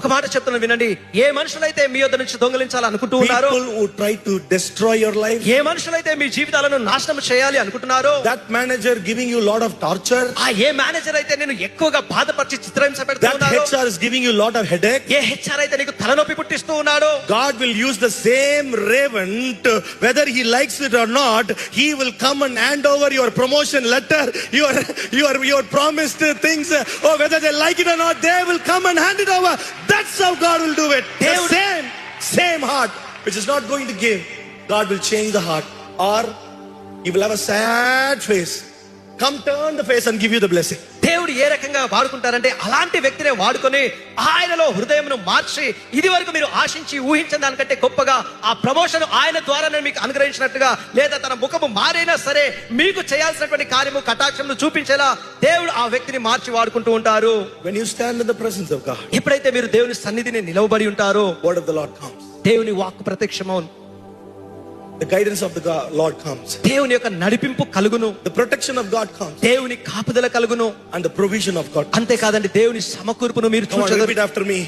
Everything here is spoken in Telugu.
ఒక మాట చెప్తున్నా వినండి. ఏ మనుషులైతే మీ యొద్ద నుంచి దొంగిలించాలనుకుంటూ ఉన్నారో, people who try to destroy your life, ఏ మనుషులైతే మీ జీవితాలను నాశనం చేయాలి అనుకుంటున్నారో, that manager giving you a lot of torture, ఆ ఏ మేనేజర్ అయితే నేను ఎక్కువగా బాధపరిచి చిత్రహింస పెడుతూ that ఉన్నారో, HR is giving you a lot of headache, A HR అయితే నీకు తలనొప్పి పుట్టిస్తూ ఉన్నాడో, God will use the same servant, whether he likes it or not. He will come and hand over your promotion letter, your promised things, or whether they like it or not, they will come and hand it over. That's how God will do it. The same heart which is not going to give, God will change the heart, or he will have a sad face, come turn the face and give you the blessing. దేవుడు ఏ రకంగా వాడుకుంటారంటే అలాంటి వ్యక్తినే వాడుకొని ఆయనలో హృదయమును మార్చి, ఇది వరకు మీరు ఆశించి ఊహించిన దానికంటే గొప్పగా ఆ ప్రమోషన్ ఆయన ద్వారానే మీకు అనుగ్రహించినట్టుగా, లేదా తన ముఖము మారైనా సరే మీకు చేయాల్సినటువంటి కార్యము కటాక్షమును చూపించేలా దేవుడు ఆ వ్యక్తిని మార్చి వాడుకుంటూ ఉంటారు. When you stand in the presence of God, ఎప్పుడైతే మీరు దేవుని సన్నిధిని నిలవబడి ఉంటారో, word of the Lord comes, దేవుని వాక్కు ప్రత్యక్షమవును, the guidance of the Lord comes, దేవుని యొక్క నడిపింపు కలుగును, the protection of God comes, దేవుని కాపుదల కలుగును, and the provision of God. అంతేకాదండి దేవుని సమకూర్పును మీరు Come on, చూడగలరు. repeat after me.